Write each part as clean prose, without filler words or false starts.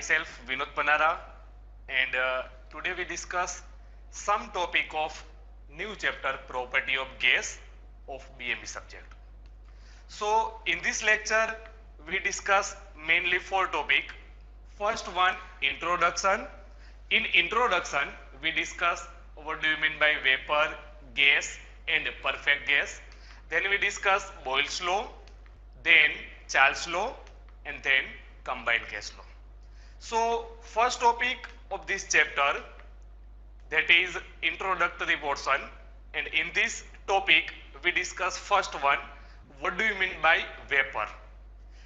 myself Vinod Panara, and today we discuss some topic of new chapter property of gas of BME subject. So in this lecture we discuss mainly four topic. First one, introduction. In introduction we discuss what do you mean by vapor, gas and perfect gas. Then we discuss Boyle's law, then Charles law and then combined gas law. So first topic of this chapter, that is introductory portion, and in this topic we discuss first one, what do you mean by vapor.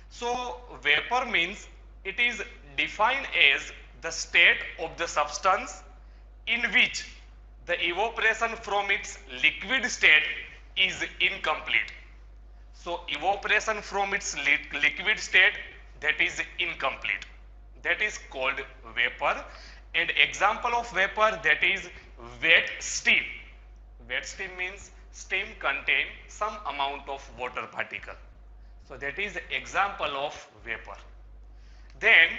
So vapor means it is defined as the state of the substance in which the evaporation from its liquid state is incomplete. So evaporation from its liquid state, that is incomplete, that is called vapor. And example of vapor, that is wet steam. Wet steam means steam contain some amount of water particle. So that is example of vapor. Then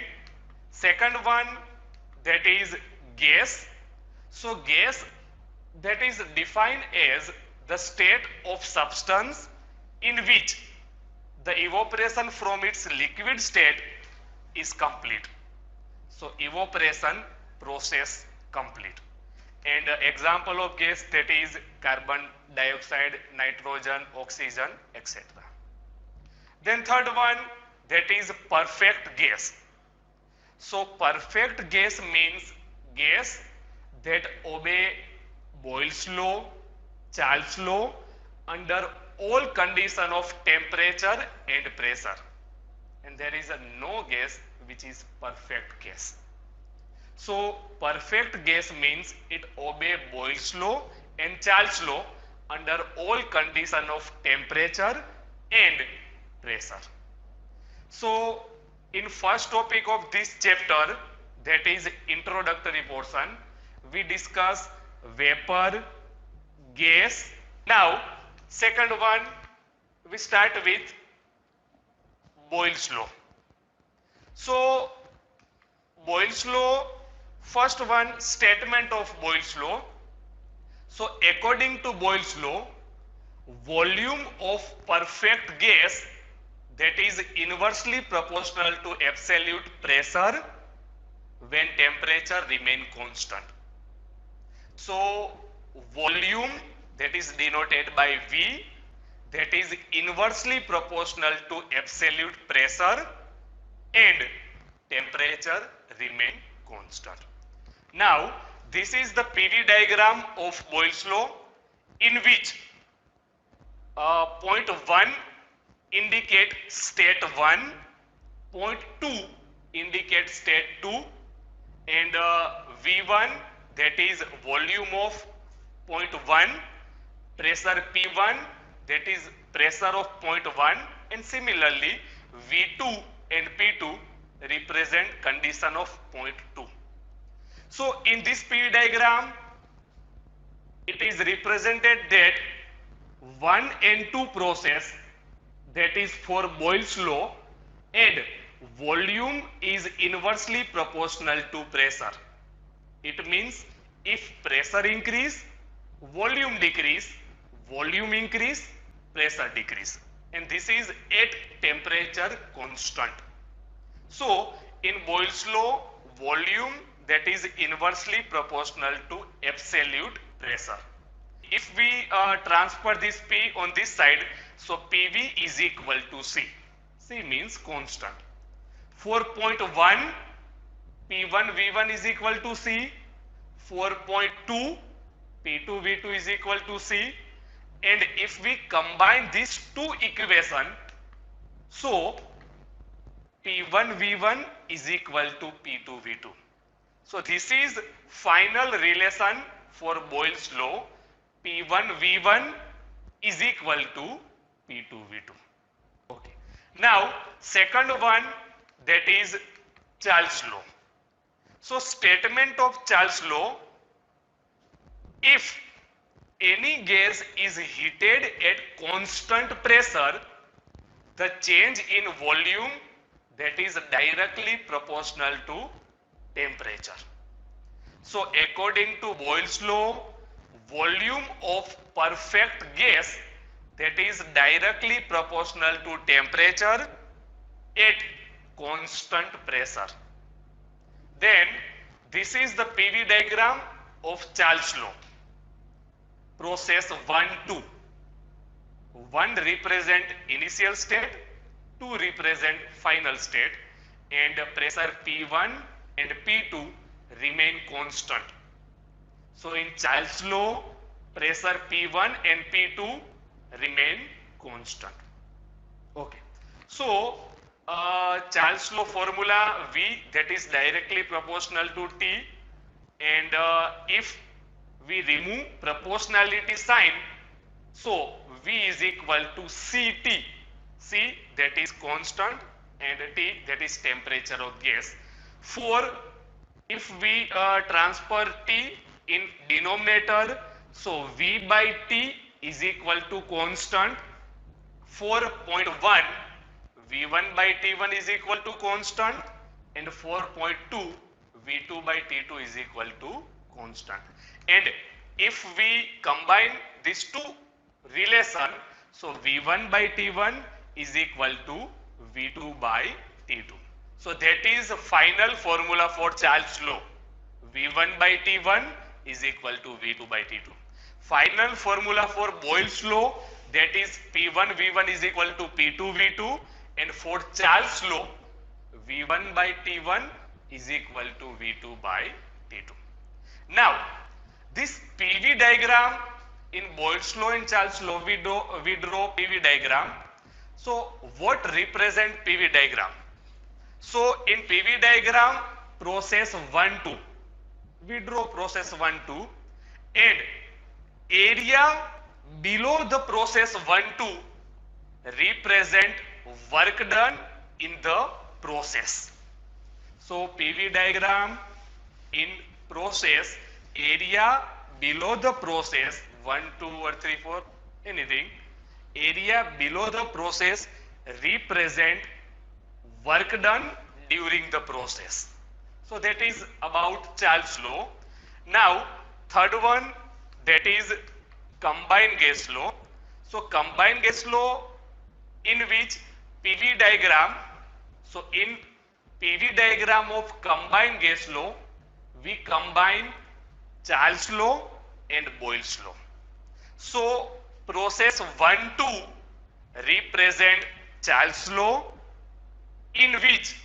second one, that is gas. So gas, that is defined as the state of substance in which the evaporation from its liquid state is complete. So evaporation process complete. And example of gas, that is carbon dioxide, nitrogen, oxygen, etc. Then third one, that is perfect gas. So perfect gas means gas that obey Boyle's law, Charles law under all condition of temperature and pressure. And there is no gas which is perfect gas. So perfect gas means it obey Boyle's law and Charles law under all condition of temperature and pressure. So in first topic of this chapter, that is introductory portion, we discuss vapor, gas. Now second one, we start with Boyle's law. So Boyle's law, first one, statement of Boyle's law. So according to Boyle's law, volume of perfect gas, that is inversely proportional to absolute pressure when temperature remain constant. So volume, that is denoted by V, that is inversely proportional to absolute pressure and temperature remain constant. Now this is the PV diagram of Boyle's law, in which point 1 indicate state 1, point 2 indicate state 2, and V1, that is volume of point 1, pressure P1, that is pressure of point 1, and similarly V2 and P2 represent condition of point 2. So in this PV diagram, it is represented that 1 and 2 process, that is for Boyle's law, and volume is inversely proportional to pressure. It means if pressure increase, volume decrease, volume increase, pressure decrease, and this is at temperature constant. So in Boyle's law, volume, that is inversely proportional to absolute pressure. If we transfer this P on this side, so PV is equal to C. C means constant. For point 1, P1 V1 is equal to C. For point 2, P2 V2 is equal to C. And if we combine these two equations, so P1 V1 is equal to P2 V2. So this is final relation for Boyle's law. P1 V1 is equal to P2 V2. Okay. Now second one, that is Charles law. So statement of Charles law, if any gas is heated at constant pressure, the change in volume that is directly proportional to temperature. So according to Boyle's law, volume of perfect gas that is directly proportional to temperature at constant pressure. Then this is the PV diagram of Charles law. Process 1, 2. 1 represent initial state, 2 represent final state, and pressure P1 and P2 remain constant. So in Charles law, pressure P1 and P2 remain constant. Okay. So Charles law formula V, that is directly proportional to T, and if we remove proportionality sign, so V is equal to Ct. C, that is constant, and T, that is temperature of gas. For if we transfer T in denominator, so V by T is equal to constant. 4.1 V1 by T1 is equal to constant, and 4.2 V2 by T2 is equal to constant. And if we combine these two relation, so V1 by T1 is equal to V2 by T2. So that is the final formula for Charles law. V1 by T1 is equal to V2 by T2. Final formula for Boyle's law, that is P1 V1 is equal to P2 V2, and for Charles law, V1 by T1 is equal to V2 by T2. Now this PV diagram in Boyle's law and Charles law, we draw PV diagram. So what represent PV diagram? So in PV diagram, process 1, 2, we draw process 1, 2, and area below the process 1, 2 represent work done in the process. So PV diagram in process, area below the process 1, 2 or 3, 4, anything, area below the process represent work done during the process. So that is about Charles law. Now third one, that is combined gas law. So combined gas law, in which PV diagram, so in PV diagram of combined gas law, we combine Charles law and Boyle's law. So process 1, 2 represent Charles law, in which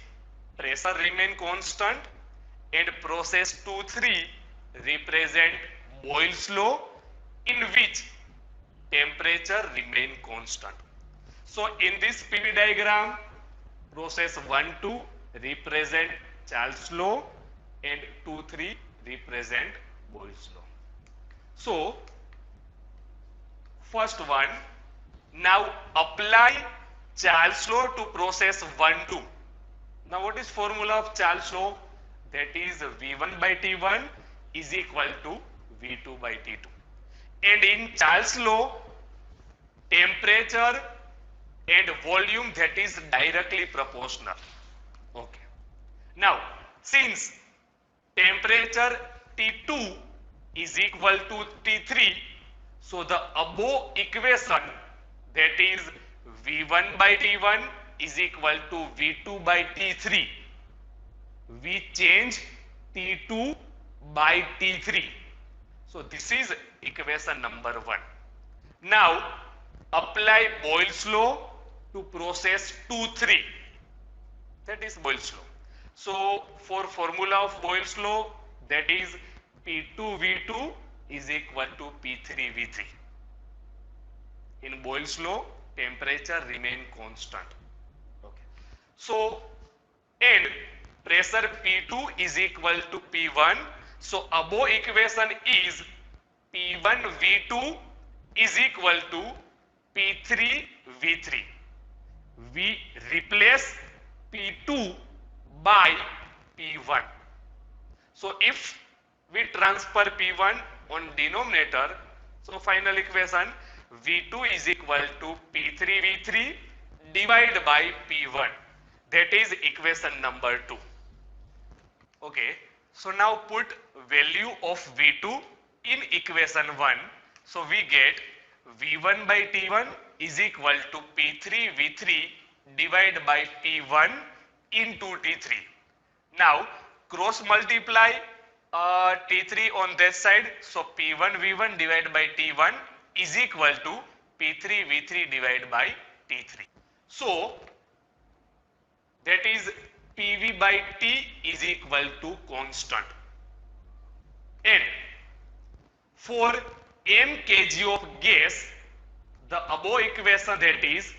pressure remain constant, and process 2, 3 represent Boyle's law, in which temperature remain constant. So in this PV diagram, process 1, 2 represent Charles law, and 2, 3 represent Boyle's law. So first one, now apply Charles law to process 1, 2. Now what is formula of Charles law? That is V1 by T1 is equal to V2 by T2. And in Charles law, temperature and volume, that is directly proportional. Okay. Now since temperature T2 is equal to T3, so the above equation, that is V1 by T1 is equal to V2 by T3, we change T2 by T3. So this is equation number 1. Now apply Boyle's law to process 2, 3. That is Boyle's law. So for formula of Boyle's law, that is P2 V2 is equal to P3 V3. In Boyle's law, temperature remain constant. Okay. So and pressure P2 is equal to P1. So above equation is P1 V2 is equal to P3 V3. We replace P2 by P1. So if we transfer P1 on denominator, so final equation V2 is equal to P3 V3 divided by P1. That is equation number 2. Okay, so now put value of V2 in equation 1. So we get V1 by T1 is equal to P3 V3 divided by P1 into T3. Now cross multiply T3 on that side. So P1 V1 divided by T1 is equal to P3 V3 divided by T3. So that is PV by T is equal to constant. And for m kg of gas, the above equation, that is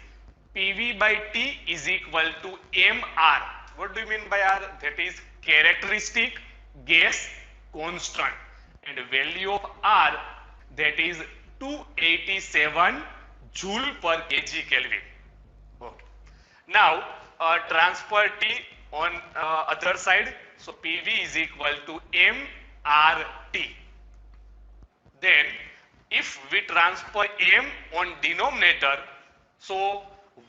PV by T is equal to mR. What do you mean by R? That is characteristic gas constant, and value of R, that is 287 joule per kg Kelvin. Okay. Now transfer T on other side. So PV is equal to mRT. Then if we transfer m on denominator, so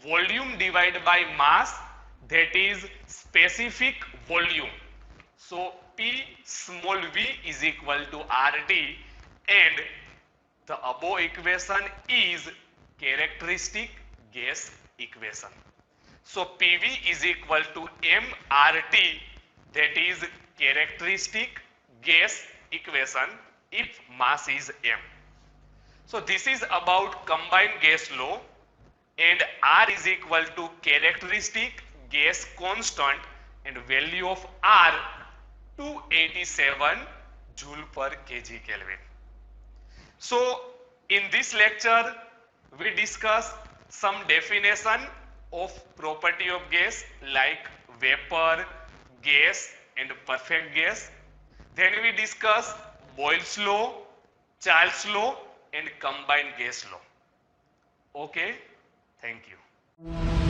volume divided by mass, that is specific volume. So P small v is equal to RT, and the above equation is characteristic gas equation. So PV is equal to mRT, that is characteristic gas equation if mass is m. So this is about combined gas law, and R is equal to characteristic gas constant, and value of R 287 joule per kg Kelvin. So in this lecture we discuss some definition of property of gas like vapor, gas and perfect gas. Then we discuss Boyle's law, Charles law and combined gas law. Okay, thank you.